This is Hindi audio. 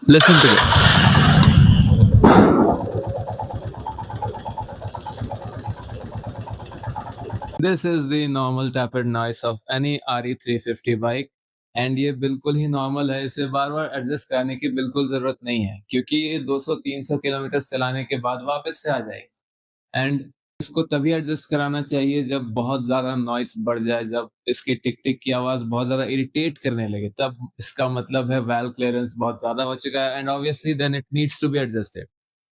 Listen to this. This is the normal tapped noise of any RE350 bike and ये बिल्कुल ही नॉर्मल है, इसे बार-बार एडजस्ट कराने की बिल्कुल ज़रूरत नहीं है, क्योंकि ये 200-300 किलोमीटर चलाने के बाद वापस से आ जाएगी एंड इसको तभी एडजस्ट कराना चाहिए जब बहुत ज़्यादा नॉइज़ बढ़ जाए, जब इसकी टिक-टिक की आवाज़ बहुत ज़्यादा इरिटेट करने लगे, तब इसका मतलब है वाल्व क्लीयरेंस बहुत ज़्यादा हो चुका है and obviously then it needs to be adjusted.